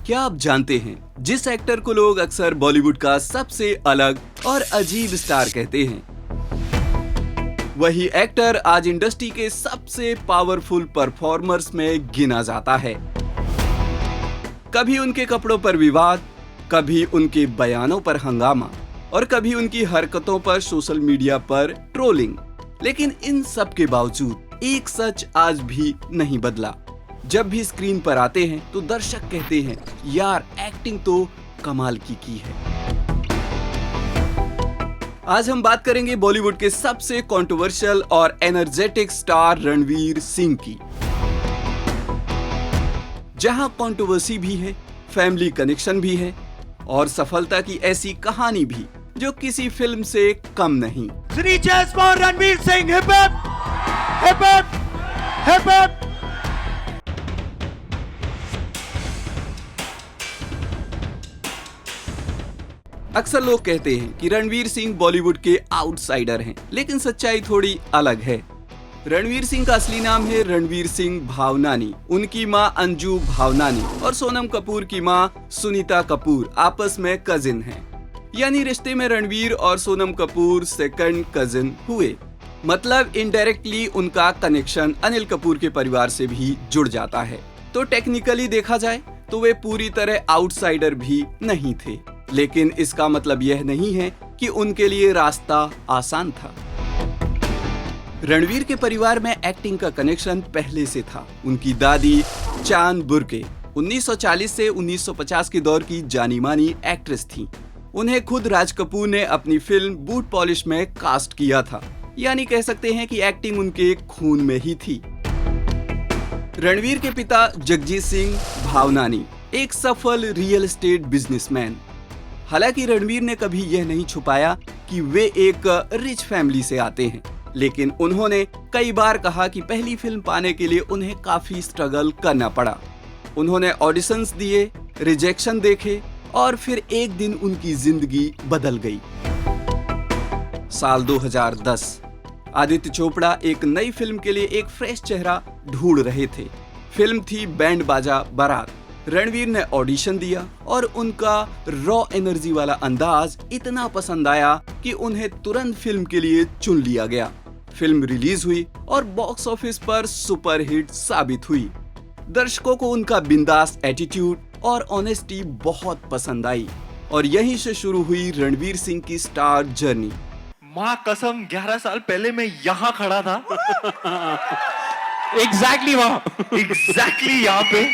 क्या आप जानते हैं जिस एक्टर को लोग अक्सर बॉलीवुड का सबसे अलग और अजीब स्टार कहते हैं, वही एक्टर आज इंडस्ट्री के सबसे पावरफुल परफॉर्मर्स में गिना जाता है। कभी उनके कपड़ों पर विवाद, कभी उनके बयानों पर हंगामा और कभी उनकी हरकतों पर सोशल मीडिया पर ट्रोलिंग। लेकिन इन सब के बावजूद एक सच आज भी नहीं बदला। जब भी स्क्रीन पर आते हैं तो दर्शक कहते हैं, यार एक्टिंग तो कमाल की है। आज हम बात करेंगे बॉलीवुड के सबसे कंट्रोवर्शियल और एनर्जेटिक स्टार रणवीर सिंह की। जहां कंट्रोवर्सी भी है, फैमिली कनेक्शन भी है और सफलता की ऐसी कहानी भी जो किसी फिल्म से कम नहीं। Three cheers for Ranveer Singh. Hip hip hip hip hip hip. अक्सर लोग कहते हैं कि रणवीर सिंह बॉलीवुड के आउटसाइडर हैं, लेकिन सच्चाई थोड़ी अलग है। रणवीर सिंह का असली नाम है रणवीर सिंह भावनानी। उनकी मां अंजू भावनानी और सोनम कपूर की मां सुनीता कपूर आपस में कजिन हैं। यानी रिश्ते में रणवीर और सोनम कपूर सेकंड कजिन हुए। मतलब इनडायरेक्टली उनका कनेक्शन अनिल कपूर के परिवार से भी जुड़ जाता है। तो टेक्निकली देखा जाए तो वे पूरी तरह आउटसाइडर भी नहीं थे, लेकिन इसका मतलब यह नहीं है कि उनके लिए रास्ता आसान था। रणवीर के परिवार में एक्टिंग का कनेक्शन पहले से था। उनकी दादी चांद बुर्के 1940 से 1950 के दौर की जानी मानी एक्ट्रेस थी। उन्हें खुद राज कपूर ने अपनी फिल्म बूट पॉलिश में कास्ट किया था। यानी कह सकते हैं कि एक्टिंग उनके खून में ही थी। रणवीर के पिता जगजीत सिंह भावनानी एक सफल रियल एस्टेट बिजनेसमैन। हालांकि रणवीर ने कभी यह नहीं छुपाया कि वे एक रिच फैमिली से आते हैं, लेकिन उन्होंने कई बार कहा कि पहली फिल्म पाने के लिए उन्हें काफी स्ट्रगल करना पड़ा। उन्होंने ऑडिशंस दिए, रिजेक्शन देखे और फिर एक दिन उनकी जिंदगी बदल गई। साल 2010 आदित्य चोपड़ा एक नई फिल्म के लिए एक फ्रेश चेहरा ढूंढ रहे थे। फिल्म थी बैंड बाजा बारात। रणवीर ने ऑडिशन दिया और उनका रॉ एनर्जी वाला अंदाज इतना पसंद आया कि उन्हें तुरंत फिल्म के लिए चुन लिया गया। फिल्म रिलीज हुई और बॉक्स ऑफिस पर सुपरहिट साबित हुई। दर्शकों को उनका बिंदास एटीट्यूड और ऑनेस्टी बहुत पसंद आई और यहीं से शुरू हुई रणवीर सिंह की स्टार जर्नी। माँ कसम 11 साल पहले मैं यहाँ खड़ा था। एग्जैक्टली वहां, एग्जैक्टली यहाँ पे,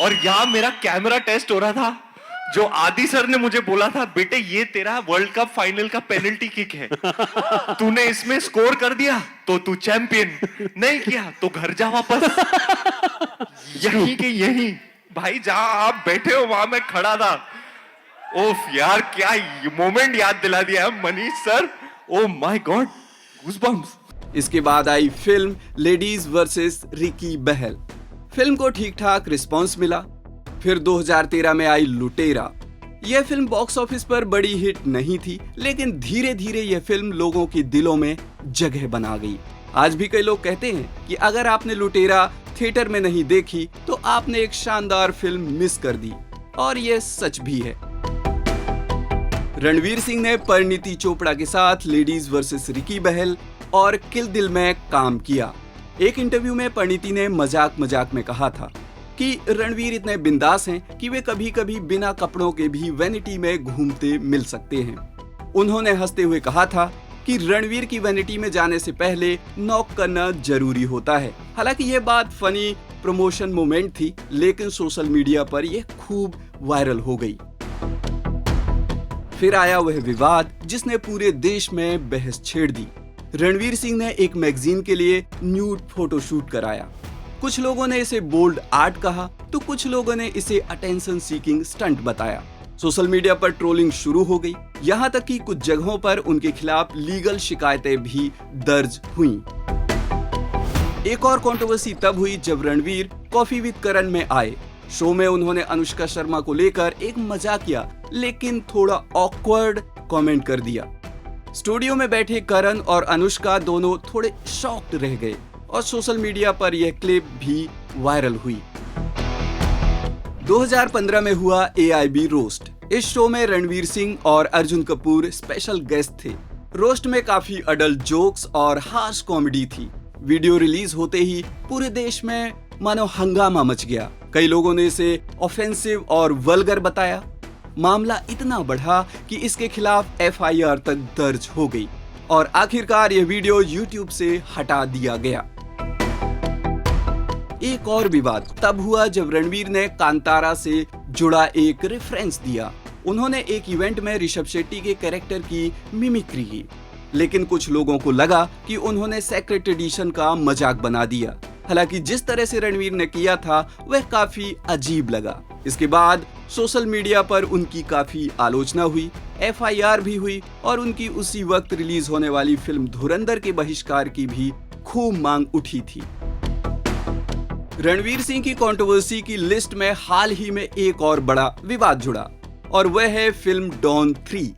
और यहाँ मेरा कैमरा टेस्ट हो रहा था। जो आदि सर ने मुझे बोला था, बेटे ये तेरा वर्ल्ड कप फाइनल का पेनल्टी किक है, तूने इसमें स्कोर कर दिया तो तू चैंपियन, नहीं किया तो घर जा वापस। यहीं के यहीं भाई जहां आप बैठे हो वहां मैं खड़ा था। ओफ यार क्या मोमेंट याद दिला दिया है Manish sir. Oh my God, goosebumps. इसके बाद आई फिल्म लेडीज वर्सेस रिकी बहल। फिल्म को ठीक ठाक रिस्पॉन्स मिला। फिर 2013 में आई लुटेरा। यह फिल्म बॉक्स ऑफिस पर बड़ी हिट नहीं थी, लेकिन धीरे धीरे यह फिल्म लोगों के दिलों में जगह बना गई। आज भी कई लोग कहते हैं कि अगर आपने लुटेरा थिएटर में नहीं देखी तो आपने एक शानदार फिल्म मिस कर दी, और यह सच भी है। रणवीर सिंह ने परिणीति चोपड़ा के साथ लेडीज वर्सेस रिकी बहल और किल दिल में काम किया। एक इंटरव्यू में परिणीति ने मजाक में कहा था कि रणवीर इतने बिंदास हैं कि वे कभी कभी बिना कपड़ों के भी वैनिटी में घूमते मिल सकते हैं। उन्होंने हंसते हुए कहा था कि रणवीर की वैनिटी में जाने से पहले नॉक करना जरूरी होता है। हालांकि यह बात फनी प्रमोशन मोमेंट थी, लेकिन सोशल मीडिया पर यह खूब वायरल हो गई। फिर आया वह विवाद जिसने पूरे देश में बहस छेड़ दी। रणवीर सिंह ने एक मैगजीन के लिए न्यूड फोटोशूट कराया। कुछ लोगों ने इसे बोल्ड आर्ट कहा तो कुछ लोगों ने इसे अटेंशन सीकिंग स्टंट बताया। सोशल मीडिया पर ट्रोलिंग शुरू हो गई, यहाँ तक कि कुछ जगहों पर उनके खिलाफ लीगल शिकायतें भी दर्ज हुईं। एक और कंट्रोवर्सी तब हुई जब रणवीर कॉफी विद करण में आए। शो में उन्होंने अनुष्का शर्मा को लेकर एक मजाकिया लेकिन थोड़ा ऑकवर्ड कमेंट कर दिया। स्टूडियो में बैठे करण और अनुष्का दोनों थोड़े शॉक्ड रह गए और सोशल मीडिया पर यह क्लिप भी वायरल हुई। 2015 में हुआ AIB रोस्ट। इस शो में रणवीर सिंह और अर्जुन कपूर स्पेशल गेस्ट थे। रोस्ट में काफी अडल्ट जोक्स और हार्श कॉमेडी थी। वीडियो रिलीज होते ही पूरे देश में मानो हंगामा मच गया। कई लोगों ने इसे ऑफेंसिव और वल्गर बताया। मामला इतना बढ़ा कि इसके खिलाफ FIR तक दर्ज हो गई और आखिरकार यह वीडियो YouTube से हटा दिया गया। एक और विवाद तब हुआ जब रणवीर ने कांतारा से जुड़ा एक रेफरेंस दिया। उन्होंने एक इवेंट में ऋषभ शेट्टी के कैरेक्टर की मिमिक्री की, लेकिन कुछ लोगों को लगा कि उन्होंने सेक्रेट एडिशन का मजाक बना दिया। हालांकि जिस तरह से रणवीर ने किया था वह काफी अजीब लगा। इसके बाद सोशल मीडिया पर उनकी काफी आलोचना हुई, FIR भी हुई और उनकी उसी वक्त रिलीज होने वाली फिल्म धुरंधर के बहिष्कार की भी खूब मांग उठी थी। रणवीर सिंह की कंट्रोवर्सी की लिस्ट में हाल ही में एक और बड़ा विवाद जुड़ा और वह है फिल्म डॉन 3।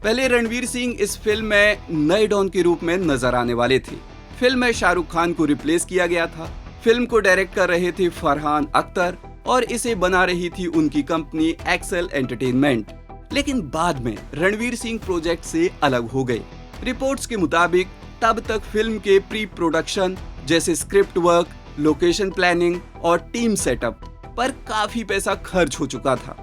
पहले रणवीर सिंह इस फिल्म में नए डॉन के रूप में नजर आने वाले थे। फिल्म में शाहरुख खान को रिप्लेस किया गया था। फिल्म को डायरेक्ट कर रहे थे फरहान अख्तर और इसे बना रही थी उनकी कंपनी एक्सेल एंटरटेनमेंट। लेकिन बाद में रणवीर सिंह प्रोजेक्ट से अलग हो गए। रिपोर्ट्स के मुताबिक तब तक फिल्म के प्री प्रोडक्शन जैसे स्क्रिप्ट वर्क, लोकेशन प्लानिंग और टीम सेटअप पर काफी पैसा खर्च हो चुका था।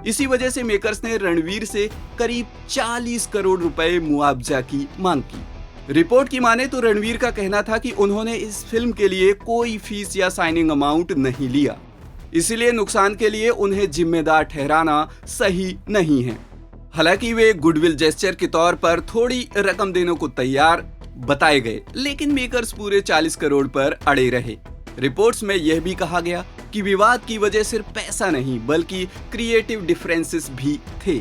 इसी वजह से मेकर्स ने रणवीर से करीब 40 करोड़ रुपए मुआवजा की मांग की। रिपोर्ट की माने तो रणवीर का कहना था कि उन्होंने इस फिल्म के लिए कोई फीस या साइनिंग अमाउंट नहीं लिया, इसलिए नुकसान के लिए उन्हें जिम्मेदार ठहराना सही नहीं है। हालांकि वे गुडविल जेस्चर के तौर पर थोड़ी रकम देने को तैयार बताए गए, लेकिन मेकर्स पूरे 40 करोड़ पर अड़े रहे। रिपोर्ट्स में यह भी कहा गया कि विवाद की वजह सिर्फ पैसा नहीं बल्कि क्रिएटिव डिफरेंसेस भी थे।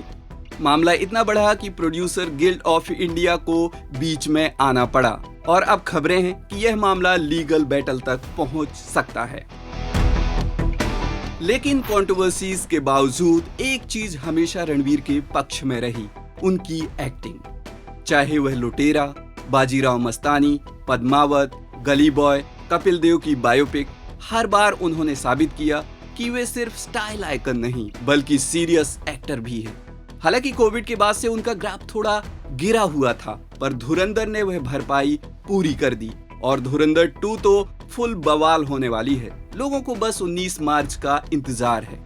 मामला इतना बढ़ा कि प्रोड्यूसर गिल्ड ऑफ इंडिया को बीच में आना पड़ा और अब खबरें हैं कि यह मामला लीगल बैटल तक पहुंच सकता है। लेकिन कंट्रोवर्सीज के बावजूद एक चीज हमेशा रणवीर के पक्ष में रही, उनकी एक्टिंग। चाहे वह लुटेरा, बाजीराव मस्तानी, पद्मावत, गली बॉय, कपिल देव की बायोपिक, हर बार उन्होंने साबित किया कि वे सिर्फ स्टाइल आइकन नहीं बल्कि सीरियस एक्टर भी हैं। हालांकि कोविड के बाद से उनका ग्राफ थोड़ा गिरा हुआ था, पर धुरंधर ने वह भरपाई पूरी कर दी और धुरंधर 2 तो फुल बवाल होने वाली है। लोगों को बस 19 मार्च का इंतजार है।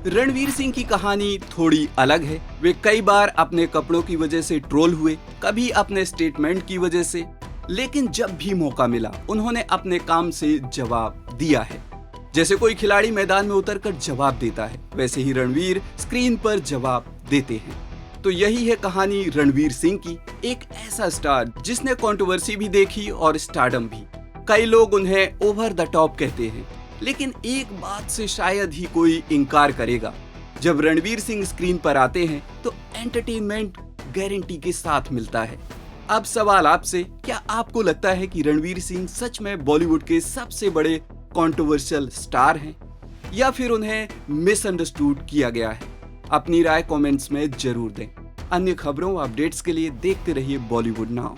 रणवीर सिंह की कहानी थोड़ी अलग है। वे कई बार अपने कपड़ों की वजह से ट्रोल हुए, कभी अपने स्टेटमेंट की वजह से, लेकिन जब भी मौका मिला उन्होंने अपने काम से जवाब दिया है। जैसे कोई खिलाड़ी मैदान में उतरकर जवाब देता है, वैसे ही रणवीर स्क्रीन पर जवाब देते हैं। तो यही है कहानी रणवीर सिंह की, एक ऐसा स्टार जिसने कंट्रोवर्सी भी देखी और स्टारडम भी। कई लोग उन्हें ओवर द टॉप कहते हैं, लेकिन एक बात से शायद ही कोई इनकार करेगा, जब रणवीर सिंह स्क्रीन पर आते हैं तो एंटरटेनमेंट गारंटी के साथ मिलता है। अब सवाल आपसे, क्या आपको लगता है कि रणवीर सिंह सच में बॉलीवुड के सबसे बड़े कंट्रोवर्शियल स्टार हैं या फिर उन्हें मिसअंडरस्टूड किया गया है? अपनी राय कमेंट्स में जरूर दें। अन्य खबरों व अपडेट्स के लिए देखते रहिए बॉलीवुड नाउ।